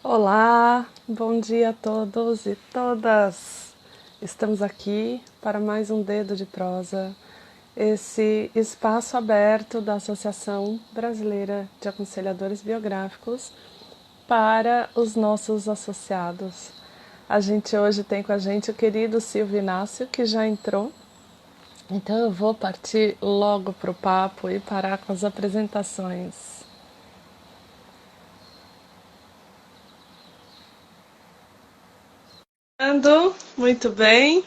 Olá, bom dia a todos e todas. Estamos aqui para mais um Dedo de Prosa, esse espaço aberto da Associação Brasileira de Aconselhadores Biográficos para os nossos associados. A gente hoje tem com a gente o querido Silvio Inácio, que já entrou. Então eu vou partir logo para o papo e parar com as apresentações. Ando, muito bem.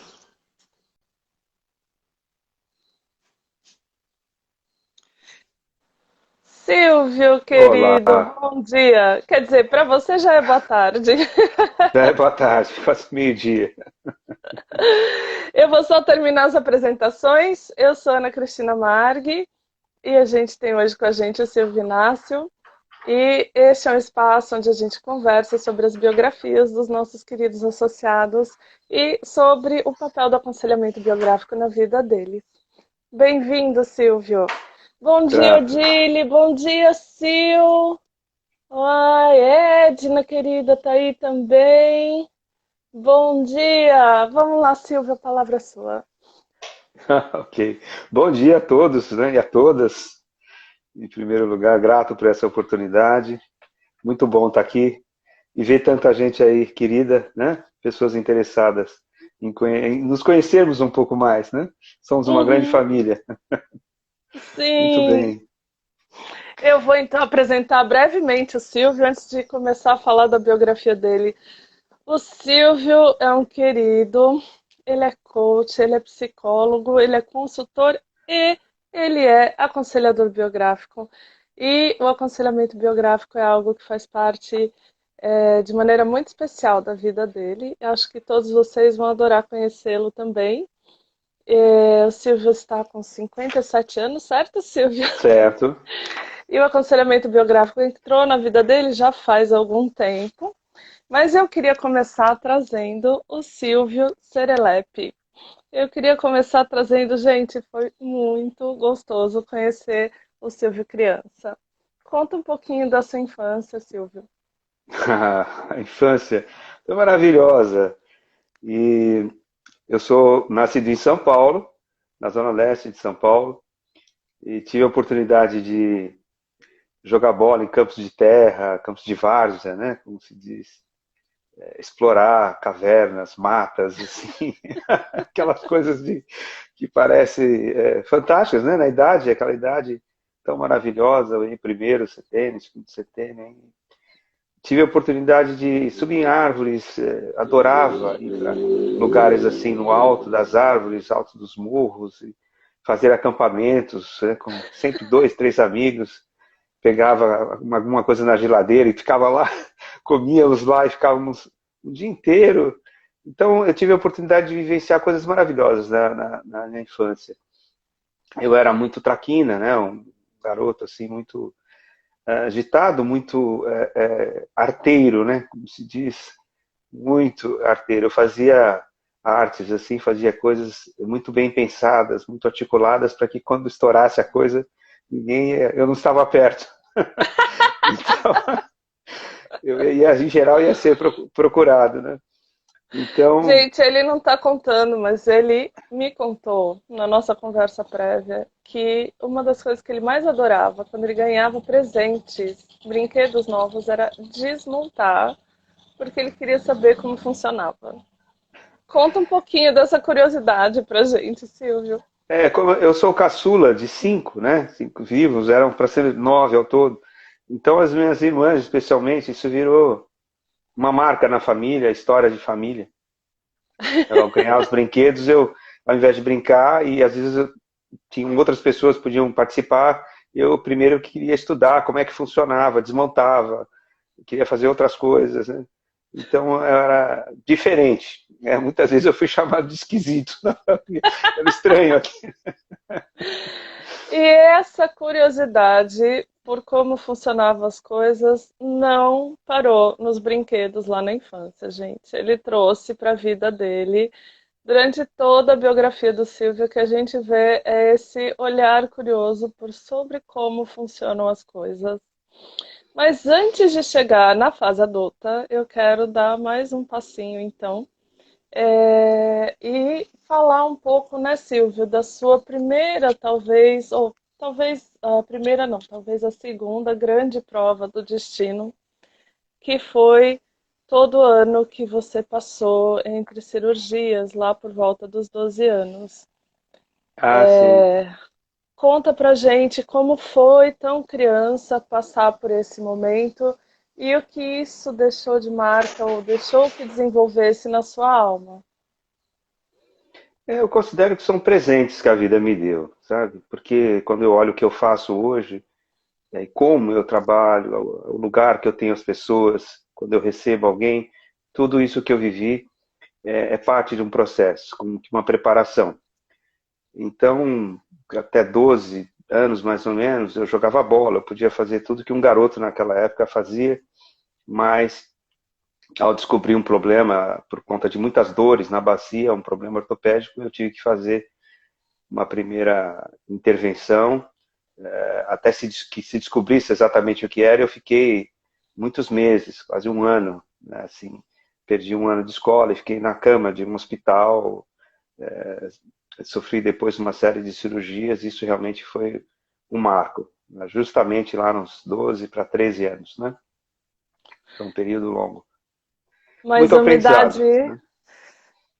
Silvio, Olá, querido, bom dia. Quer dizer, para você já é boa tarde. já é boa tarde, quase meio-dia. Eu vou só terminar as apresentações. Eu sou Ana Cristina Marghi e a gente tem hoje com a gente o Silvio Inácio. E este é um espaço onde a gente conversa sobre as biografias dos nossos queridos associados e sobre o papel do aconselhamento biográfico na vida deles. Bem-vindo, Silvio. Bom dia, Tá. Odile. Bom dia, Sil. Ai, Edna, querida, tá aí também. Bom dia. Vamos lá, Silvia, a palavra é sua. Ok. Bom dia a todos, né, e a todas. Em primeiro lugar, grato por essa oportunidade. Muito bom estar aqui e ver tanta gente aí querida, né? Pessoas interessadas em nos conhecermos um pouco mais, né? Somos uma grande Uhum, família. Muito sim. bem. Eu vou então apresentar brevemente o Silvio antes de começar a falar da biografia dele. O Silvio é um querido, ele é coach, ele é psicólogo, ele é consultor e ele é aconselhador biográfico. E o aconselhamento biográfico é algo que faz parte de maneira muito especial da vida dele. Eu acho que todos vocês vão adorar conhecê-lo também. O Silvio está com 57 anos, certo, Silvio? Certo. E o aconselhamento biográfico entrou na vida dele já faz algum tempo. Mas eu queria começar trazendo o Silvio Serelepe. Eu queria começar trazendo, gente, foi muito gostoso conhecer o Silvio criança. Conta um pouquinho da sua infância, Silvio. A infância foi maravilhosa. E eu sou nascido em São Paulo, na zona leste de São Paulo, e tive a oportunidade de jogar bola em campos de terra, campos de várzea, né, como se diz, explorar cavernas, matas, assim, aquelas coisas que parecem fantásticas, né, na idade, aquela idade tão maravilhosa, em primeiro CTN, segundo CTN. Tive a oportunidade de subir em árvores, adorava ir para lugares assim no alto das árvores, alto dos morros, e fazer acampamentos, né, com sempre dois, três amigos, pegava alguma coisa na geladeira e ficava lá, comíamos lá e ficávamos o dia inteiro. Então eu tive a oportunidade de vivenciar coisas maravilhosas na minha infância. Eu era muito traquina, né, um garoto assim muito agitado, muito arteiro, né, como se diz, muito arteiro. Eu fazia artes assim, fazia coisas muito bem pensadas, muito articuladas para que quando estourasse a coisa, eu não estava perto. Então, em geral, ia ser procurado, né? Então, Gente, ele não está contando, mas ele me contou na nossa conversa prévia que uma das coisas que ele mais adorava quando ele ganhava presentes, brinquedos novos, era desmontar, porque ele queria saber como funcionava. Conta um pouquinho dessa curiosidade pra gente, Silvio. como eu sou caçula de cinco, né? Cinco vivos, eram para ser nove ao todo. Então, as minhas irmãs, especialmente, isso virou uma marca na família, história de família. Ao ganhar os brinquedos, eu, ao invés de brincar, e às vezes tinham outras pessoas que podiam participar, eu primeiro queria estudar como é que funcionava, desmontava, queria fazer outras coisas, né? Então era diferente. Muitas vezes eu fui chamado de esquisito na família. Era estranho aqui. E essa curiosidade por como funcionavam as coisas não parou nos brinquedos lá na infância, gente. Ele trouxe para a vida dele, durante toda a biografia do Silvio, que a gente vê é esse olhar curioso por sobre como funcionam as coisas. Mas antes de chegar na fase adulta, eu quero dar mais um passinho, então, e falar um pouco, né, Silvio, da sua primeira, talvez, ou talvez a primeira não, talvez a segunda grande prova do destino, que foi todo ano que você passou entre cirurgias, lá por volta dos 12 anos. Ah, sim. Conta pra gente como foi, tão criança, passar por esse momento e o que isso deixou de marca ou deixou que desenvolvesse na sua alma. Eu considero que são presentes que a vida me deu, sabe? Porque quando eu olho o que eu faço hoje, e como eu trabalho, o lugar que eu tenho as pessoas, quando eu recebo alguém, tudo isso que eu vivi é parte de um processo, como que uma preparação. Então, até 12 anos mais ou menos, eu jogava bola, eu podia fazer tudo que um garoto naquela época fazia, mas ao descobrir um problema por conta de muitas dores na bacia, um problema ortopédico, eu tive que fazer uma primeira intervenção, até que se descobrisse exatamente o que era. Eu fiquei muitos meses, quase um ano, né, assim, perdi um ano de escola e fiquei na cama de um hospital, sofri depois uma série de cirurgias. Isso realmente foi um marco, né, justamente lá nos 12 para 13 anos, né? Foi um período longo. Mas Muito a minha idade aprendizado,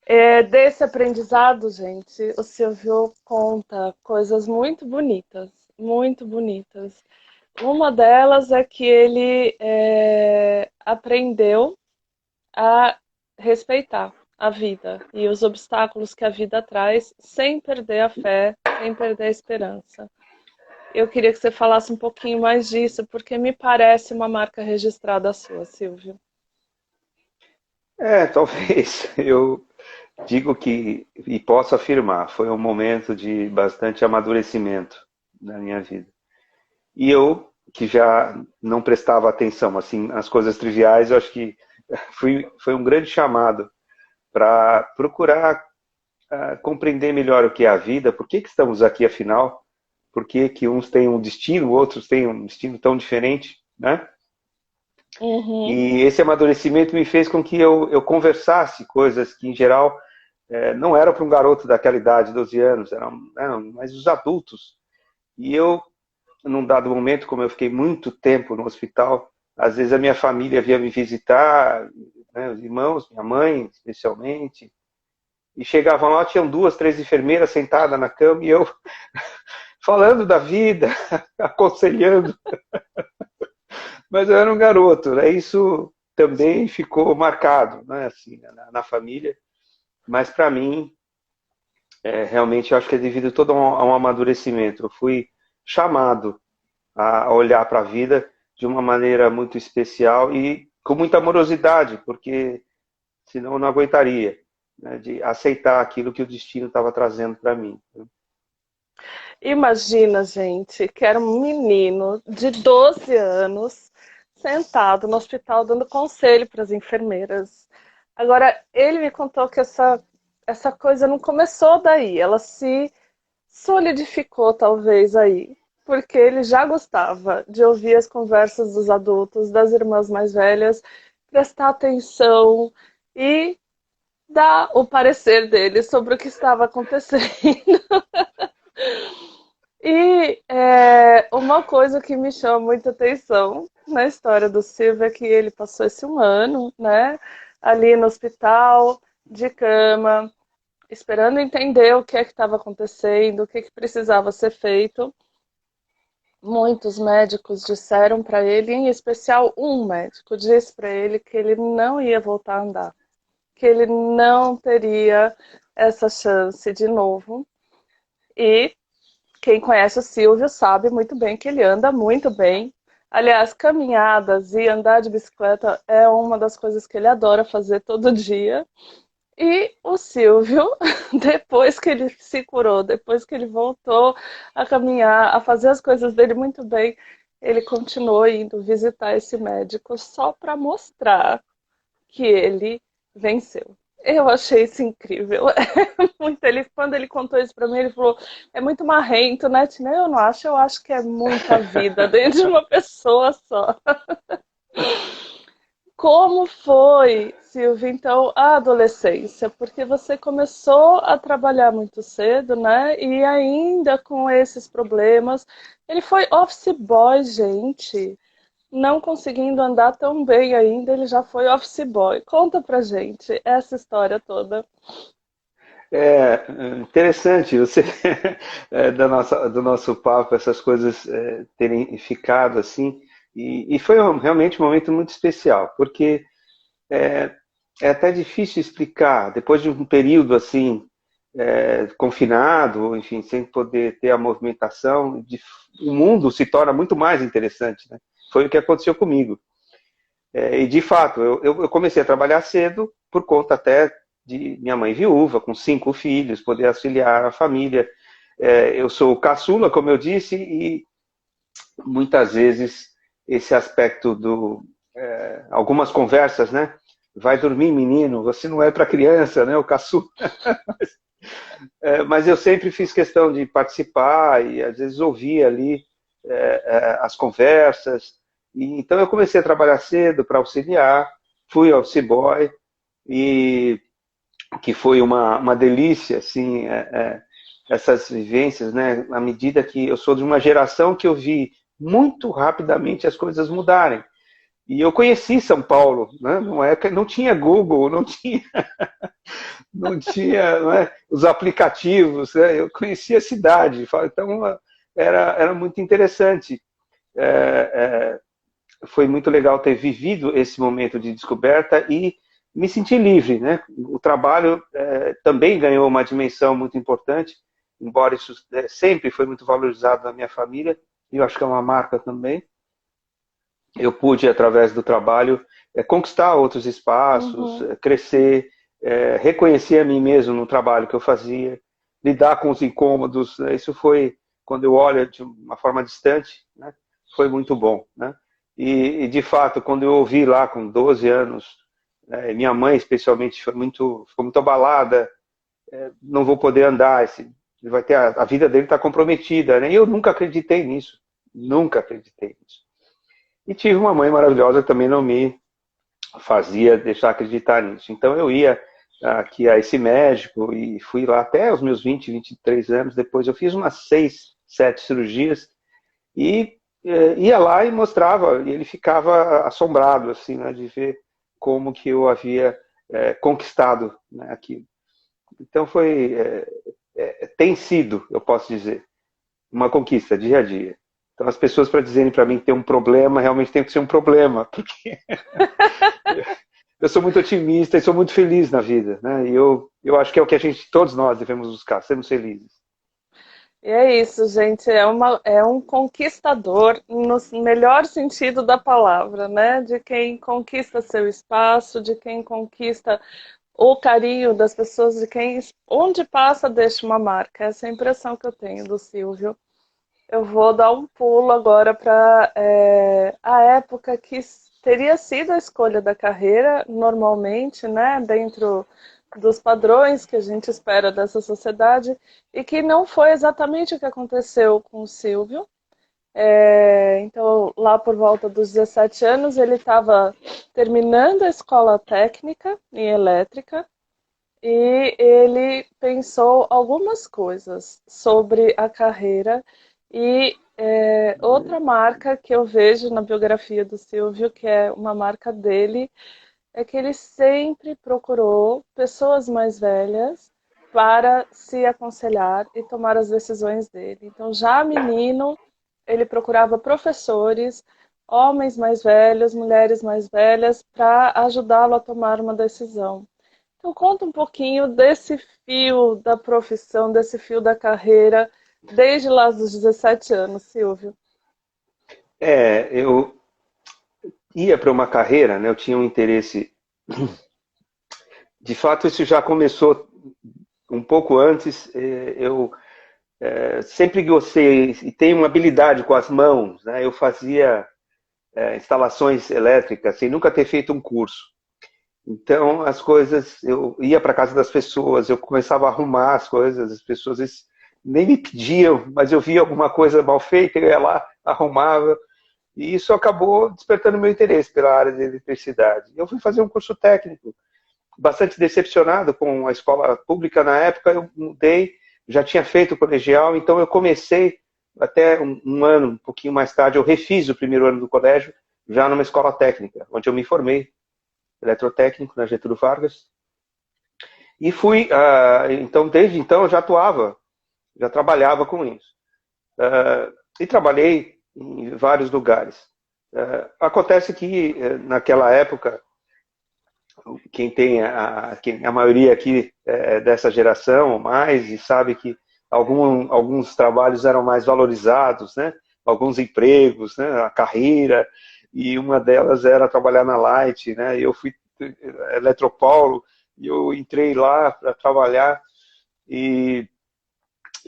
né? desse aprendizado, gente, o Silvio conta coisas muito bonitas, muito bonitas. Uma delas é que ele aprendeu a respeitar a vida e os obstáculos que a vida traz sem perder a fé, sem perder a esperança. Eu queria que você falasse um pouquinho mais disso, porque me parece uma marca registrada sua, Silvio. Talvez. Eu digo que, e posso afirmar, foi um momento de bastante amadurecimento na minha vida. E eu, que já não prestava atenção assim às coisas triviais, eu acho que foi um grande chamado para procurar compreender melhor o que é a vida, por que estamos aqui afinal, por que uns têm um destino, outros têm um destino tão diferente, né? Uhum, E esse amadurecimento me fez com que eu conversasse coisas que, em geral, não eram para um garoto daquela idade, 12 anos, eram mais os adultos. E eu, num dado momento, como eu fiquei muito tempo no hospital, às vezes a minha família vinha me visitar, né, os irmãos, minha mãe, especialmente, e chegavam lá, tinham duas, três enfermeiras sentadas na cama e eu falando da vida, aconselhando, mas eu era um garoto, né? Isso também ficou marcado, né, assim, na família, mas para mim, realmente, eu acho que é devido todo a um amadurecimento. Eu fui chamado a olhar para a vida de uma maneira muito especial e com muita amorosidade, porque senão eu não aguentaria, né, de aceitar aquilo que o destino estava trazendo para mim. imagina, gente, que era um menino de 12 anos sentado no hospital dando conselho para as enfermeiras. Agora, ele me contou que essa coisa não começou daí, ela se solidificou talvez aí, porque ele já gostava de ouvir as conversas dos adultos, das irmãs mais velhas, prestar atenção e dar o parecer dele sobre o que estava acontecendo. E uma coisa que me chama muita atenção na história do Silvio é que ele passou esse um ano, né, ali no hospital, de cama, esperando entender o que é que estava acontecendo, o que, que precisava ser feito. Muitos médicos disseram para ele, em especial um médico, disse para ele que ele não ia voltar a andar, que ele não teria essa chance de novo. E quem conhece o Silvio sabe muito bem que ele anda muito bem. Aliás, caminhadas e andar de bicicleta é uma das coisas que ele adora fazer todo dia. E o Silvio, depois que ele se curou, depois que ele voltou a caminhar, a fazer as coisas dele muito bem, ele continuou indo visitar esse médico só para mostrar que ele venceu. Eu achei isso incrível. Quando ele contou isso pra mim, ele falou: é muito marrento, né, Tina? Eu não acho, eu acho que é muita vida dentro de uma pessoa só. Como foi, Silvia, então, a adolescência? Porque você começou a trabalhar muito cedo, né? E ainda com esses problemas. Ele foi office boy, gente. Não conseguindo andar tão bem ainda, ele já foi office boy. Conta pra gente essa história toda. É interessante você do nosso papo, essas coisas terem ficado assim. E foi realmente um momento muito especial, porque é, é até difícil explicar, depois de um período assim, confinado, enfim, sem poder ter a movimentação, o mundo se torna muito mais interessante, né? Foi o que aconteceu comigo. E de fato, eu comecei a trabalhar cedo, por conta até de minha mãe viúva, com 5 filhos, poder auxiliar a família. Eu sou caçula, como eu disse, e muitas vezes esse aspecto algumas conversas, né? Vai dormir, menino, você não é para criança, né? O caçula. Mas eu sempre fiz questão de participar e às vezes ouvir ali as conversas. Então eu comecei a trabalhar cedo para auxiliar, fui office boy e que foi uma delícia, assim, essas vivências, né? À medida que eu sou de uma geração que eu vi muito rapidamente as coisas mudarem. E eu conheci São Paulo, né? Não tinha Google, não tinha, né, os aplicativos, né? Eu conhecia a cidade, então era muito interessante. É, Foi muito legal ter vivido esse momento de descoberta e me sentir livre, né? O trabalho também ganhou uma dimensão muito importante, embora isso sempre foi muito valorizado na minha família, e eu acho que é uma marca também. Eu pude, através do trabalho, conquistar outros espaços, Uhum. crescer, reconhecer a mim mesmo no trabalho que eu fazia, lidar com os incômodos. Né? Isso foi, quando eu olho de uma forma distante, né? Foi muito bom. Né? De fato, quando eu ouvi lá com 12 anos, minha mãe especialmente ficou muito abalada, não vou poder andar, vai ter a vida dele está comprometida. Né? E eu nunca acreditei nisso, nunca acreditei nisso. E tive uma mãe maravilhosa que também não me fazia deixar acreditar nisso. Então eu ia aqui a esse médico e fui lá até os meus 20, 23 anos. Depois eu fiz umas 6, 7 cirurgias e ia lá e mostrava, e ele ficava assombrado assim, né, de ver como que eu havia conquistado, né, aquilo. Então tem sido, eu posso dizer, uma conquista dia a dia. Então as pessoas para dizerem para mim que tem um problema, realmente tem que ser um problema, porque eu sou muito otimista e sou muito feliz na vida, né? E eu acho que é o que todos nós devemos buscar, sermos felizes. E é isso, gente. É um conquistador no melhor sentido da palavra, né? De quem conquista seu espaço, de quem conquista o carinho das pessoas, de quem onde passa deixa uma marca. Essa é a impressão que eu tenho do Silvio. Eu vou dar um pulo agora para a época que teria sido a escolha da carreira, normalmente, né, dentro dos padrões que a gente espera dessa sociedade, e que não foi exatamente o que aconteceu com o Silvio. Então, lá por volta dos 17 anos, ele estava terminando a escola técnica em elétrica e ele pensou algumas coisas sobre a carreira e outra marca que eu vejo na biografia do Silvio, que é uma marca dele, é que ele sempre procurou pessoas mais velhas para se aconselhar e tomar as decisões dele. Então, já menino, ele procurava professores, homens mais velhos, mulheres mais velhas, para ajudá-lo a tomar uma decisão. Então, conta um pouquinho desse fio da profissão, desse fio da carreira, desde lá dos 17 anos, Silvio. Eu ia para uma carreira, né? Eu tinha um interesse. De fato, isso já começou um pouco antes. Eu sempre gostei e tenho uma habilidade com as mãos, né? Eu fazia instalações elétricas sem nunca ter feito um curso. Então, as coisas, eu ia para casa das pessoas, eu começava a arrumar as coisas, as pessoas nem me pediam, mas eu via alguma coisa mal feita, eu ia lá, arrumava, e isso acabou despertando meu interesse pela área de eletricidade. Eu fui fazer um curso técnico, bastante decepcionado com a escola pública na época, eu mudei, já tinha feito o colegial, então eu comecei até um ano, um pouquinho mais tarde, eu refiz o primeiro ano do colégio, já numa escola técnica, onde eu me formei, eletrotécnico, na Getúlio Vargas, e fui, então, desde então eu já atuava, já trabalhava com isso. E trabalhei em vários lugares. Acontece que, naquela época, quem tem a maioria aqui dessa geração, mais, e sabe que alguns trabalhos eram mais valorizados, né? Alguns empregos, né? A carreira, e uma delas era trabalhar na Light, né? Eu fui Eletropaulo, e eu entrei lá para trabalhar, e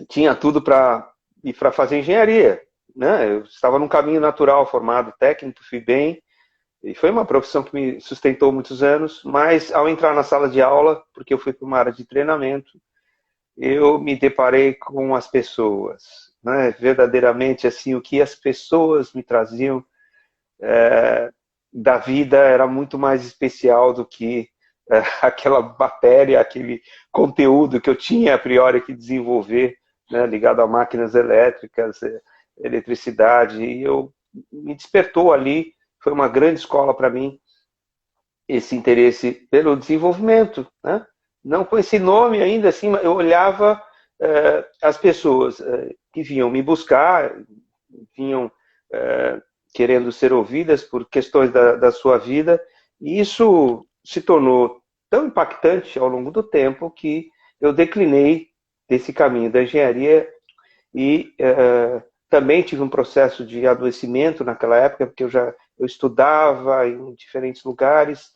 tinha tudo para ir para fazer engenharia, né? Eu estava num caminho natural, formado técnico, fui bem, e foi uma profissão que me sustentou muitos anos, mas ao entrar na sala de aula, porque eu fui para uma área de treinamento, eu me deparei com as pessoas, né? Verdadeiramente assim, o que as pessoas me traziam da vida era muito mais especial do que aquela matéria, aquele conteúdo que eu tinha a priori que desenvolver, né, ligado a máquinas elétricas, eletricidade, e eu me despertou ali, foi uma grande escola para mim, esse interesse pelo desenvolvimento, né? Não com esse nome ainda assim, eu olhava as pessoas que vinham me buscar, vinham querendo ser ouvidas por questões da sua vida, e isso se tornou tão impactante ao longo do tempo que eu declinei desse caminho da engenharia e também tive um processo de adoecimento naquela época, porque eu estudava em diferentes lugares,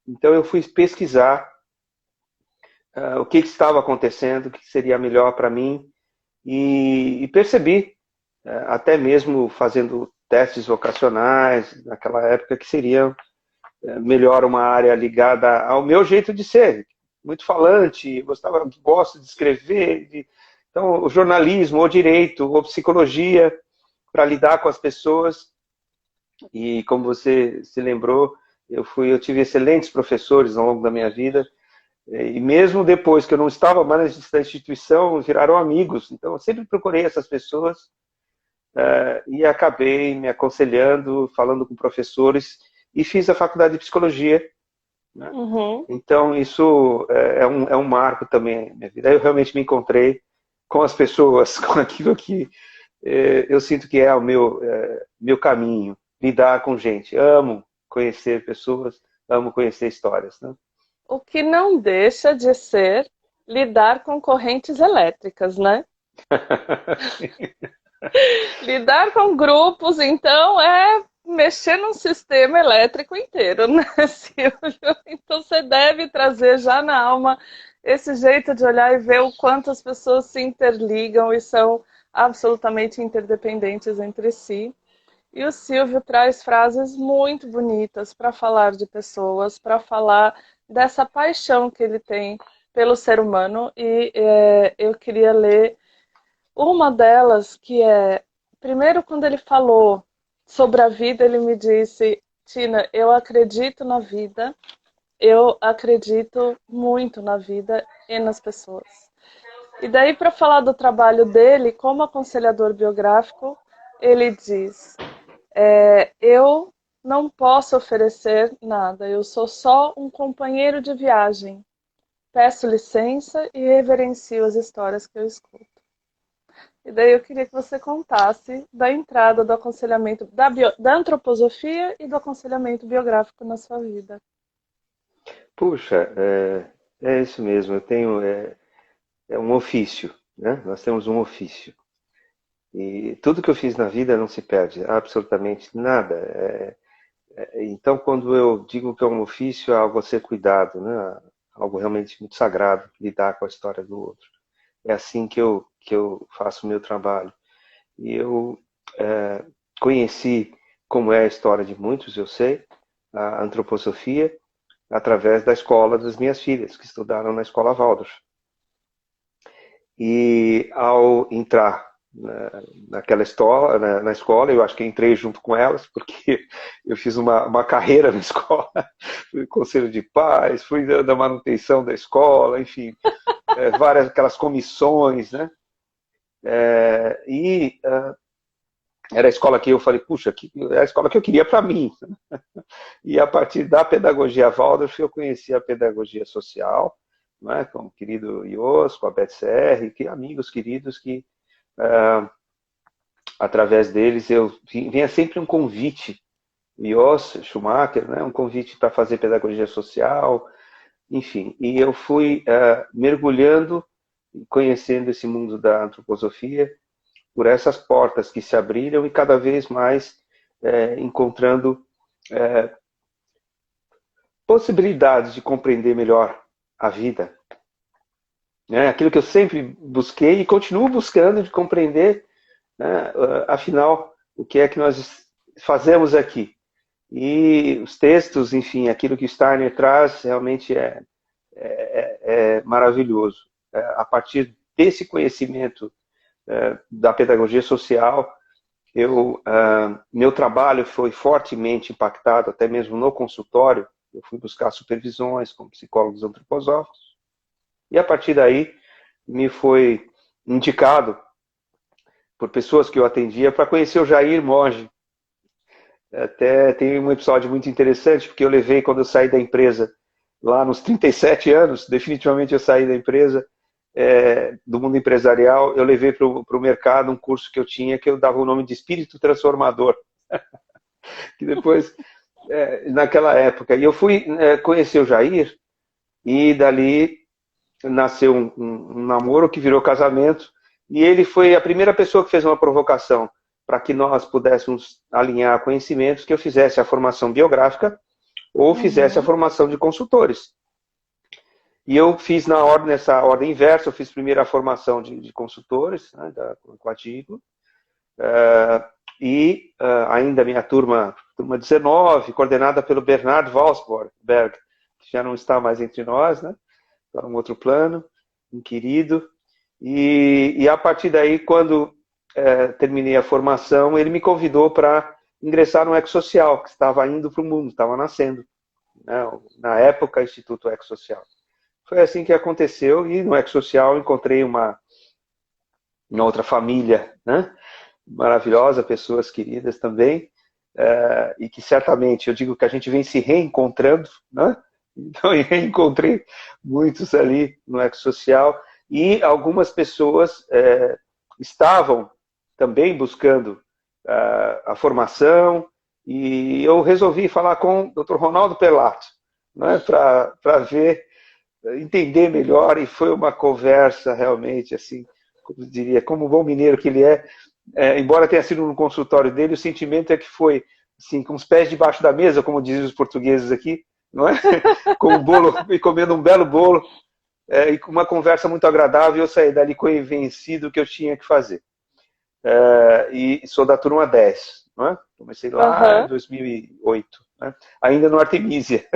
então eu fui pesquisar o que estava acontecendo, o que seria melhor para mim, e percebi, até mesmo fazendo testes vocacionais naquela época, que seria melhor uma área ligada ao meu jeito de ser, muito falante, gosto de escrever, então o jornalismo, ou direito, ou psicologia, para lidar com as pessoas. E como você se lembrou, eu tive excelentes professores ao longo da minha vida, e mesmo depois que eu não estava mais na instituição, viraram amigos. Então eu sempre procurei essas pessoas e acabei me aconselhando, falando com professores, e fiz a faculdade de psicologia, né? Uhum. Então isso é um marco também na minha vida. Eu realmente me encontrei com as pessoas, com aquilo que eu sinto que é o meu caminho, lidar com gente. Amo conhecer pessoas, amo conhecer histórias, né? O que não deixa de ser lidar com correntes elétricas, né? Lidar com grupos, então, é mexer num sistema elétrico inteiro, né, Silvio? Então você deve trazer já na alma esse jeito de olhar e ver o quanto as pessoas se interligam e são absolutamente interdependentes entre si. E o Silvio traz frases muito bonitas para falar de pessoas, para falar dessa paixão que ele tem pelo ser humano. E eu queria ler uma delas que é, primeiro quando ele falou sobre a vida, ele me disse, Tina, eu acredito na vida, eu acredito muito na vida e nas pessoas. E daí, para falar do trabalho dele como aconselhador biográfico, ele diz, eu não posso oferecer nada, eu sou só um companheiro de viagem. Peço licença e reverencio as histórias que eu escuto. E daí eu queria que você contasse da entrada do aconselhamento da antroposofia e do aconselhamento biográfico na sua vida. Puxa, é isso mesmo. Eu tenho um ofício, né? Nós temos um ofício. E tudo que eu fiz na vida não se perde, absolutamente nada. Então, quando eu digo que é um ofício, é algo a ser cuidado, né? Algo realmente muito sagrado, lidar com a história do outro. É assim que eu faço o meu trabalho. E eu conheci como é a história de muitos, eu sei, a antroposofia, através da escola das minhas filhas, que estudaram na escola Waldorf. E ao entrar naquela escola, na escola, eu acho que entrei junto com elas, porque eu fiz uma carreira na escola, fui conselho de pais, fui da manutenção da escola, enfim, várias aquelas comissões, né? Era a escola que eu falei, puxa, é a escola que eu queria para mim. E a partir da pedagogia Waldorf, eu conheci a pedagogia social, né, com o querido Ios, com a Beth Serri, que amigos queridos que, através deles, vinha sempre um convite, Ios Schumacher, né, um convite para fazer pedagogia social, enfim. E eu fui mergulhando e conhecendo esse mundo da antroposofia por essas portas que se abriram e cada vez mais encontrando possibilidades de compreender melhor a vida. Aquilo que eu sempre busquei e continuo buscando de compreender, né, afinal, o que é que nós fazemos aqui. E os textos, enfim, aquilo que Steiner traz realmente é maravilhoso. A partir desse conhecimento da pedagogia social, meu trabalho foi fortemente impactado, até mesmo no consultório. Eu fui buscar supervisões com psicólogos antroposóficos, e a partir daí me foi indicado por pessoas que eu atendia para conhecer o Jair Monge. Até tem um episódio muito interessante, porque eu levei, quando eu saí da empresa, lá nos 37 anos, definitivamente eu saí da empresa, do mundo empresarial, eu levei para o mercado um curso que eu tinha, que eu dava o nome de Espírito Transformador. Que depois, naquela época, e eu fui conhecer o Jair, e dali nasceu um namoro que virou casamento, e ele foi a primeira pessoa que fez uma provocação para que nós pudéssemos alinhar conhecimentos, que eu fizesse a formação biográfica ou fizesse a formação de consultores. E eu fiz nessa ordem inversa, eu fiz primeiro a formação de consultores, né, com a Tigo, e ainda a minha turma 19, coordenada pelo Bernard Walsberg, que já não está mais entre nós, né, está num outro plano, um querido. E a partir daí, quando terminei a formação, ele me convidou para ingressar no Ecossocial, que estava indo para o mundo, estava nascendo, né, na época, Instituto Ecossocial. Foi assim que aconteceu, e no Ecossocial encontrei uma outra família, né, maravilhosa, pessoas queridas também, e que certamente, eu digo que a gente vem se reencontrando, né? Então eu reencontrei muitos ali no Ecossocial, e algumas pessoas estavam também buscando a formação, e eu resolvi falar com o Dr. Ronaldo Pelato, né, para entender melhor, e foi uma conversa realmente, assim, como diria, como bom mineiro que ele embora tenha sido no consultório dele, o sentimento é que foi assim, com os pés debaixo da mesa, como dizem os portugueses aqui, não é? Com o bolo, e comendo um belo bolo, e com uma conversa muito agradável, eu saí dali convencido que eu tinha que fazer. E sou da turma 10, não é? Comecei lá em 2008, né? Ainda no Artemisia.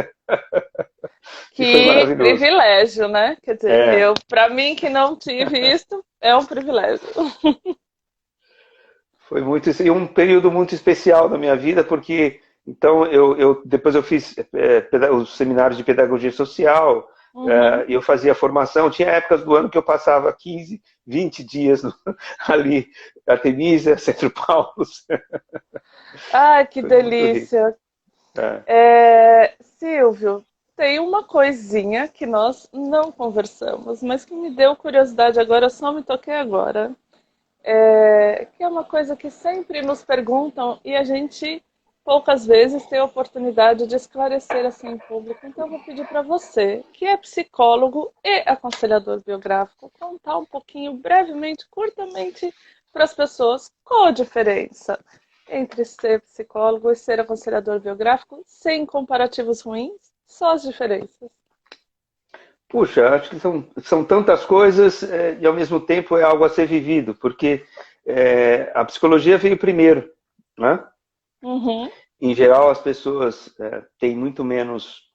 E foi Que maravilhoso. privilégio, né? Quer dizer, para mim que não tive isso, é um privilégio. Foi muito, e um período muito especial da minha vida, porque então depois eu fiz os seminários de pedagogia social, e eu fazia formação. Tinha épocas do ano que eu passava 15, 20 dias ali, Artemisia, Centro Paulo. Ai, que delícia. Silvio, tem uma coisinha que nós não conversamos, mas que me deu curiosidade agora, eu só me toquei agora. Que é uma coisa que sempre nos perguntam e a gente poucas vezes tem a oportunidade de esclarecer assim em público. Então eu vou pedir para você, que é psicólogo e aconselhador biográfico, contar um pouquinho, brevemente, curtamente, para as pessoas qual a diferença entre ser psicólogo e ser aconselhador biográfico, sem comparativos ruins, só as diferenças. Puxa, acho que são tantas coisas, e ao mesmo tempo é algo a ser vivido, porque a psicologia veio primeiro, né? Em geral, as pessoas têm muito menos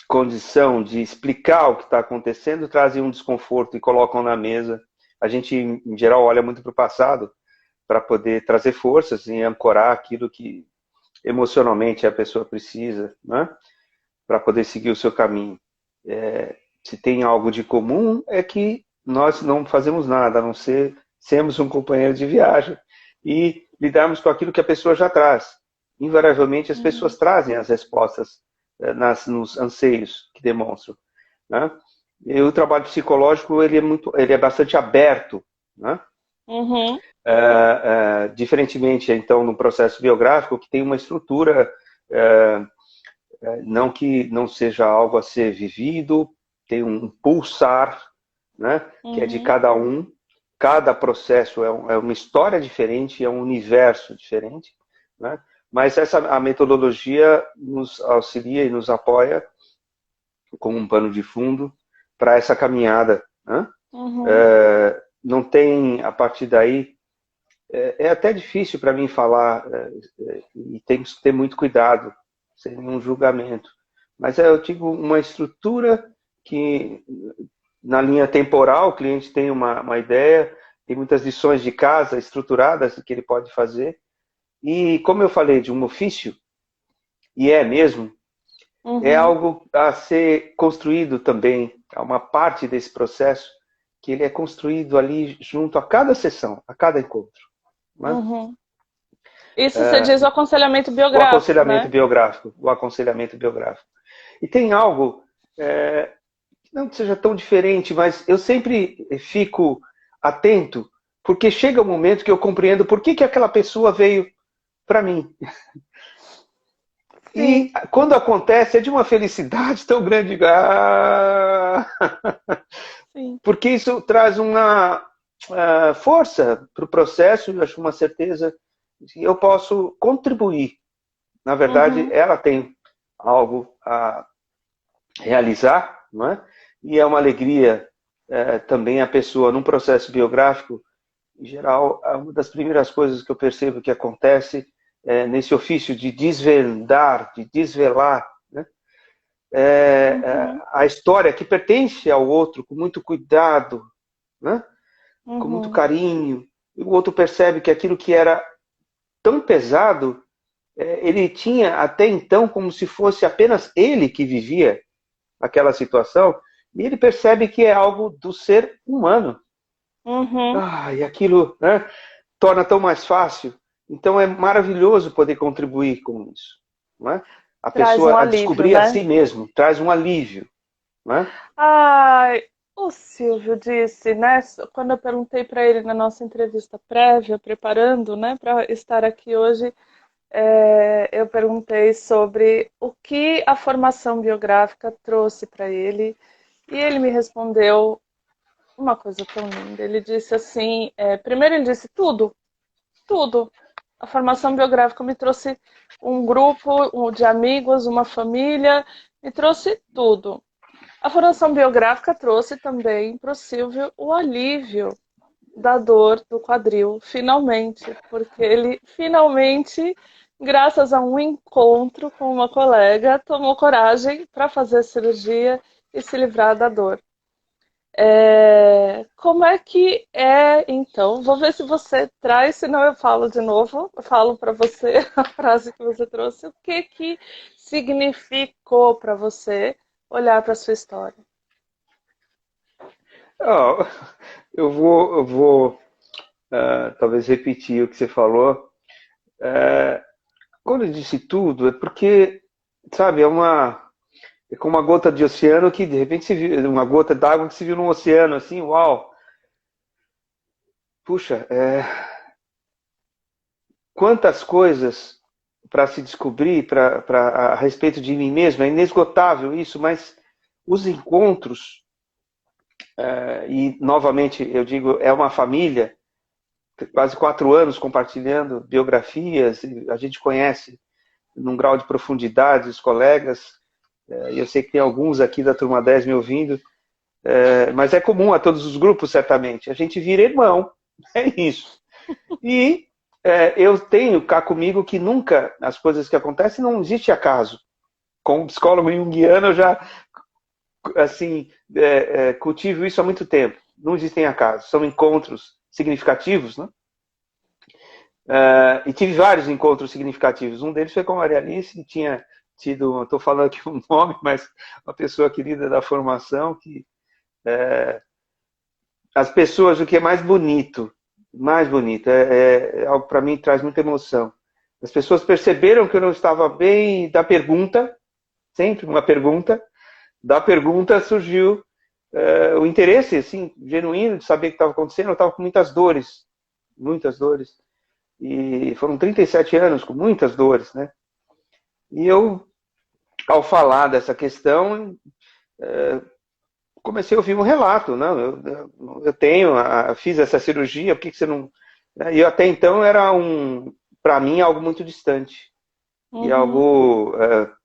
condição de explicar o que está acontecendo, trazem um desconforto e colocam na mesa. A gente, em geral, olha muito para o passado para poder trazer forças e ancorar aquilo que emocionalmente a pessoa precisa, né? Para poder seguir o seu caminho. Se tem algo de comum, é que nós não fazemos nada, a não ser sermos um companheiro de viagem e lidarmos com aquilo que a pessoa já traz. Invariavelmente, as pessoas trazem as respostas nos anseios que demonstram, né? E o trabalho psicológico ele é bastante aberto, né? Uhum. Diferentemente, então, no processo biográfico, que tem uma estrutura, não que não seja algo a ser vivido, tem um pulsar, né? Que é de cada um. Cada processo é uma história diferente, é um universo diferente, né? Mas a metodologia nos auxilia e nos apoia como um pano de fundo para essa caminhada, né? Não tem, a partir daí, é até difícil para mim falar, e temos que ter muito cuidado, sem nenhum julgamento. Mas eu digo uma estrutura que, na linha temporal, o cliente tem uma ideia, tem muitas lições de casa estruturadas que ele pode fazer. E, como eu falei, de um ofício, e é mesmo, é algo a ser construído também, é uma parte desse processo que ele é construído ali junto a cada sessão, a cada encontro. Né? Isso você diz o aconselhamento O biográfico, aconselhamento né? biográfico, o aconselhamento biográfico. E tem algo, não que seja tão diferente, mas eu sempre fico atento, porque chega um momento que eu compreendo por que aquela pessoa veio para mim. Sim. E quando acontece, é de uma felicidade tão grande. Sim. Porque isso traz uma força para o processo, eu acho uma certeza que eu posso contribuir. Na verdade, ela tem algo a realizar, não é? E é uma alegria também a pessoa, num processo biográfico, em geral, uma das primeiras coisas que eu percebo que acontece nesse ofício de desvendar, de desvelar, né? A história que pertence ao outro com muito cuidado, né? Com muito carinho, e o outro percebe que aquilo que era tão pesado, ele tinha até então como se fosse apenas ele que vivia aquela situação, e ele percebe que é algo do ser humano. E aquilo, né, torna tão mais fácil. Então é maravilhoso poder contribuir com isso. Não é? A Traz um pessoa a alívio, descobrir a né? si mesmo, traz um alívio. Não é? Ai, o Silvio disse, né? Quando eu perguntei para ele na nossa entrevista prévia, preparando, né, para estar aqui hoje, eu perguntei sobre o que a formação biográfica trouxe para ele e ele me respondeu uma coisa tão linda. Ele disse assim, primeiro ele disse tudo, tudo. A formação biográfica me trouxe um grupo de amigos, uma família, me trouxe tudo. A formação biográfica trouxe também para o Silvio o alívio da dor do quadril, finalmente, porque ele finalmente, graças a um encontro com uma colega, tomou coragem para fazer a cirurgia e se livrar da dor. Como é que é, então? Vou ver se você traz, senão eu falo de novo. Eu falo para você a frase que você trouxe. O que que significou para você olhar para sua história? Oh, eu vou talvez repetir o que você falou. Quando eu disse tudo, é porque, sabe, é como uma gota de oceano que de repente se viu, uma gota d'água que se viu no oceano, assim, uau! Puxa, quantas coisas para se descobrir a respeito de mim mesmo, é inesgotável isso, mas os encontros, e novamente eu digo, é uma família, quase 4 anos compartilhando biografias, a gente conhece num grau de profundidade os colegas, e eu sei que tem alguns aqui da Turma 10 me ouvindo, mas é comum a todos os grupos, certamente. A gente vira irmão, é isso. E eu tenho cá comigo que nunca, as coisas que acontecem, não existe acaso. como psicólogo junguiano, eu já assim, cultivo isso há muito tempo. Não existem acasos, são encontros significativos, né? E tive vários encontros significativos. Um deles foi com a Maria Alice, que tinha tido, estou falando aqui um nome, mas uma pessoa querida da formação, que as pessoas, o que é mais bonito, algo para mim traz muita emoção. As pessoas perceberam que eu não estava bem da pergunta, sempre uma pergunta, da pergunta surgiu o interesse assim, genuíno de saber o que estava acontecendo. Eu estava com muitas dores, e foram 37 anos com muitas dores, né? E eu, ao falar dessa questão, comecei a ouvir um relato, não, eu fiz essa cirurgia, por que você não... E até então era para mim, algo muito distante. E algo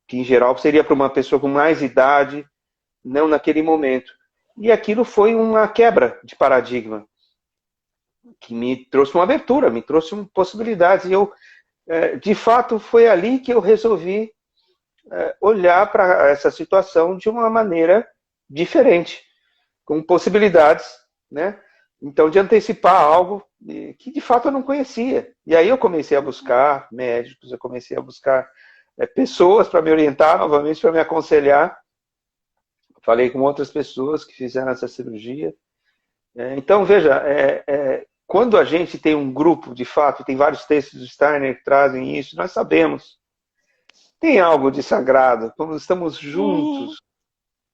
que, em geral, seria para uma pessoa com mais idade, não naquele momento. E aquilo foi uma quebra de paradigma, que me trouxe uma abertura, me trouxe possibilidades. E eu, de fato, foi ali que eu resolvi olhar para essa situação de uma maneira diferente, com possibilidades, né? Então, de antecipar algo que, de fato, eu não conhecia. E aí eu comecei a buscar médicos, eu comecei a buscar pessoas para me orientar, novamente, para me aconselhar. Falei com outras pessoas que fizeram essa cirurgia. Então, veja, quando a gente tem um grupo, de fato, tem vários textos do Steiner que trazem isso, nós sabemos. Tem algo de sagrado, quando estamos juntos,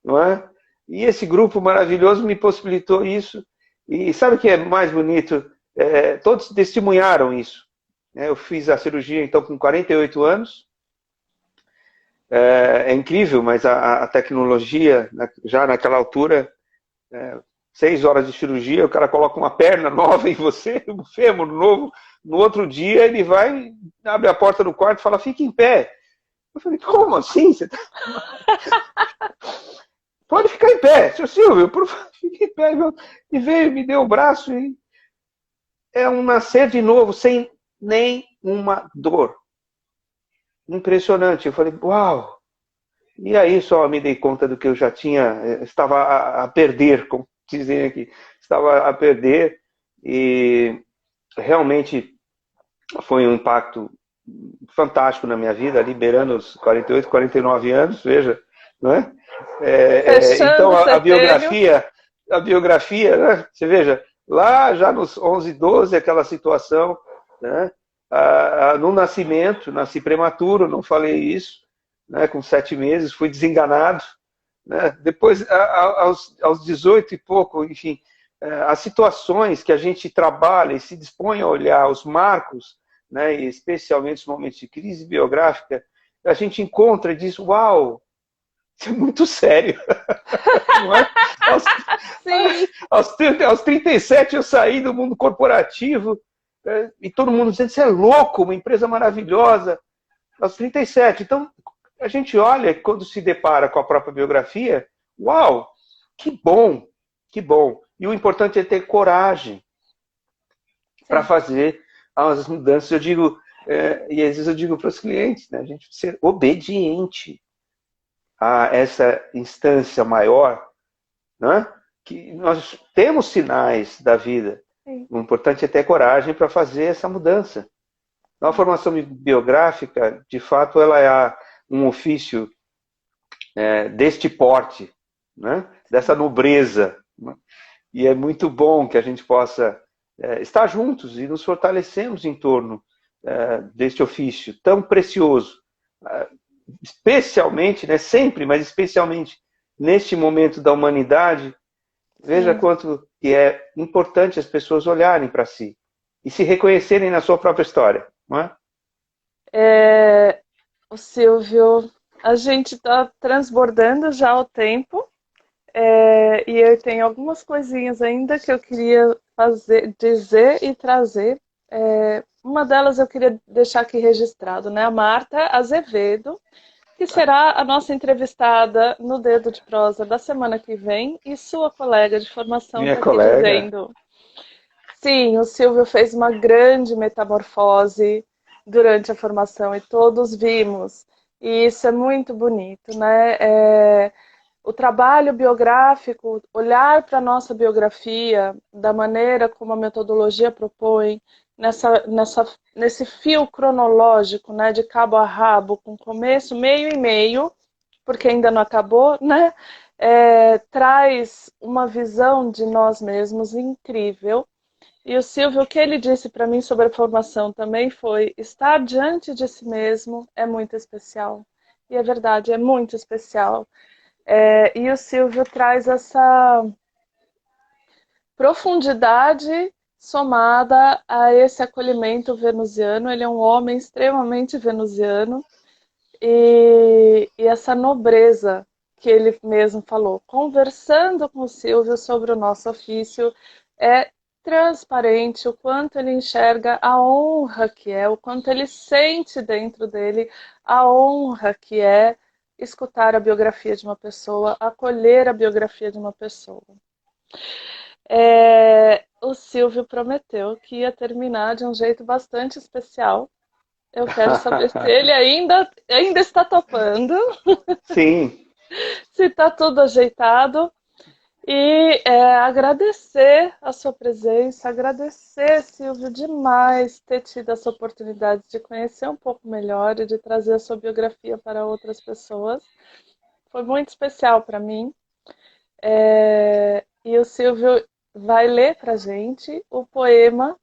não é? E esse grupo maravilhoso me possibilitou isso. E sabe o que é mais bonito? Todos testemunharam isso. Eu fiz a cirurgia, então, com 48 anos. É incrível, mas a tecnologia, já naquela altura, 6 horas de cirurgia, o cara coloca uma perna nova em você, um fêmur novo. No outro dia, ele vai, abre a porta do quarto e fala, fique em pé. Eu falei, como assim? Você tá... Pode ficar em pé, seu Silvio, por favor, fique em pé. E veio, me deu o braço e é um nascer de novo, sem nenhuma dor. Impressionante. Eu falei, uau! E aí só me dei conta do que eu já estava a perder, como dizem aqui, estava a perder, e realmente foi um impacto fantástico na minha vida, liberando os 48, 49 anos, veja, não é? Então a biografia, né? Você veja, lá já nos 11, 12, aquela situação, né? No nascimento, nasci prematuro, não falei isso, né? Com 7 meses, fui desenganado, né? Depois, aos 18 e pouco, enfim, as situações que a gente trabalha e se dispõe a olhar, os marcos, né? E especialmente os momentos de crise biográfica, a gente encontra e diz, uau, isso é muito sério. Não é? Aos 37 eu saí do mundo corporativo, e todo mundo dizendo, você é louco, uma empresa maravilhosa. Aos 37. Então, a gente olha, quando se depara com a própria biografia, uau, que bom, que bom. E o importante é ter coragem para fazer as mudanças. Eu digo, e às vezes eu digo para os clientes, né, a gente ser obediente a essa instância maior, né? Que nós temos sinais da vida. Sim. O importante é ter coragem para fazer essa mudança. A formação biográfica, de fato, ela é um ofício deste porte, né? Dessa nobreza. Né? E é muito bom que a gente possa estar juntos e nos fortalecemos em torno deste ofício tão precioso. Especialmente, né, sempre, mas especialmente neste momento da humanidade, veja quanto que é importante as pessoas olharem para si e se reconhecerem na sua própria história, não é? O Silvio, a gente está transbordando já o tempo, e eu tenho algumas coisinhas ainda que eu queria dizer e trazer. Uma delas eu queria deixar aqui registrado, né? A Marta Azevedo, que será a nossa entrevistada no Dedo de Prosa da semana que vem, e sua colega de formação Minha está colega. Aqui dizendo. Sim, o Silvio fez uma grande metamorfose durante a formação e todos vimos E isso é muito bonito, né? O trabalho biográfico, olhar para a nossa biografia da maneira como a metodologia propõe, nesse fio cronológico, né, de cabo a rabo, com começo, meio e meio, porque ainda não acabou, né? Traz uma visão de nós mesmos incrível. E o Silvio, o que ele disse para mim sobre a formação também foi: estar diante de si mesmo é muito especial. E é verdade, é muito especial. E o Silvio traz essa profundidade somada a esse acolhimento venusiano. Ele é um homem extremamente venusiano e essa nobreza que ele mesmo falou. Conversando com o Silvio sobre o nosso ofício, é transparente o quanto ele enxerga a honra que é, o quanto ele sente dentro dele a honra que é escutar a biografia de uma pessoa, acolher a biografia de uma pessoa. O Silvio prometeu que ia terminar de um jeito bastante especial. Eu quero saber se ele ainda está topando, Sim. se está tudo ajeitado. E agradecer a sua presença, agradecer, Silvio, demais ter tido essa oportunidade de conhecer um pouco melhor e de trazer a sua biografia para outras pessoas. Foi muito especial para mim. E o Silvio vai ler para a gente o poema,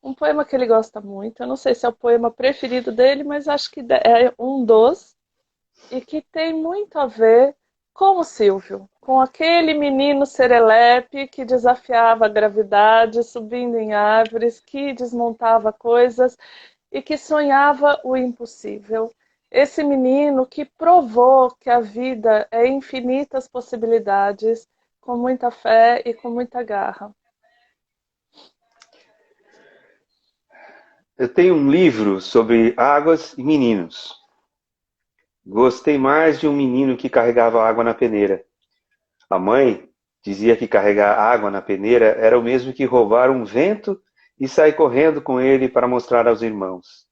um poema que ele gosta muito. Eu não sei se é o poema preferido dele, mas acho que é um dos, e que tem muito a ver com o Silvio, com aquele menino serelepe que desafiava a gravidade, subindo em árvores, que desmontava coisas e que sonhava o impossível. Esse menino que provou que a vida é infinitas possibilidades, com muita fé e com muita garra. Eu tenho um livro sobre águas e meninos. Gostei mais de um menino que carregava água na peneira. A mãe dizia que carregar água na peneira era o mesmo que roubar um vento e sair correndo com ele para mostrar aos irmãos.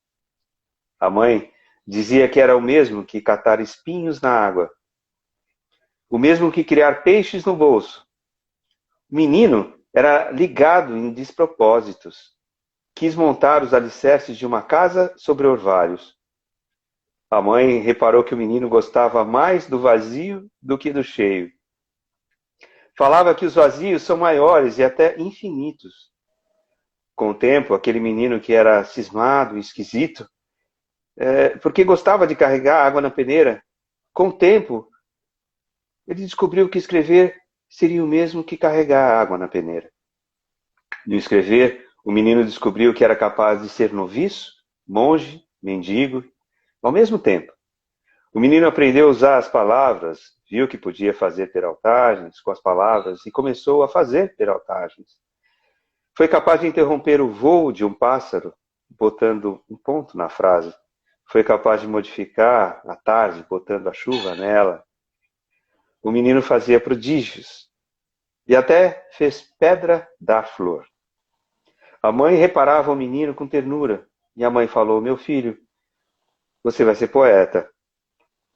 A mãe dizia que era o mesmo que catar espinhos na água, o mesmo que criar peixes no bolso. O menino era ligado em despropósitos. Quis montar os alicerces de uma casa sobre orvalhos. A mãe reparou que o menino gostava mais do vazio do que do cheio. Falava que os vazios são maiores e até infinitos. Com o tempo, aquele menino que era cismado e esquisito, porque gostava de carregar água na peneira, com o tempo, ele descobriu que escrever seria o mesmo que carregar água na peneira. No escrever, o menino descobriu que era capaz de ser noviço, monge, mendigo, ao mesmo tempo. O menino aprendeu a usar as palavras, viu que podia fazer peraltagens com as palavras e começou a fazer peraltagens. Foi capaz de interromper o voo de um pássaro, botando um ponto na frase. Foi capaz de modificar a tarde, botando a chuva nela. O menino fazia prodígios e até fez pedra da flor. A mãe reparava o menino com ternura e a mãe falou: meu filho, você vai ser poeta.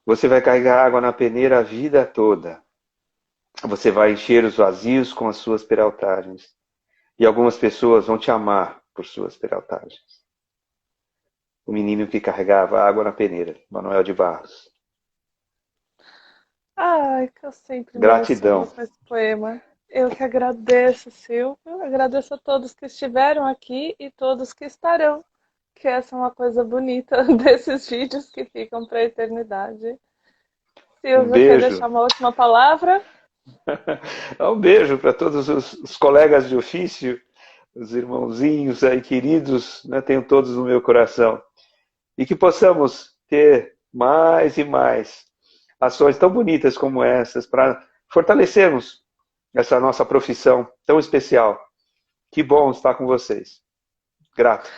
Você vai carregar água na peneira a vida toda. Você vai encher os vazios com as suas peraltagens. E algumas pessoas vão te amar por suas peraltagens. O menino que carregava água na peneira, Manuel de Barros. Ai, que eu sempre me emociono Gratidão. com esse poema. Eu que agradeço, Silvio. Agradeço a todos que estiveram aqui e todos que estarão. Que essa é uma coisa bonita desses vídeos que ficam para a eternidade. Um Silvio, quer beijo. deixar uma última palavra? Um beijo para todos os colegas de ofício, os irmãozinhos aí queridos, né, tenho todos no meu coração. E que possamos ter mais e mais ações tão bonitas como essas para fortalecermos essa nossa profissão tão especial. Que bom estar com vocês. Grato.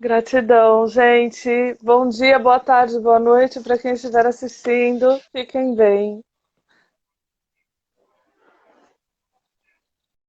Gratidão, gente. Bom dia, boa tarde, boa noite para quem estiver assistindo. Fiquem bem.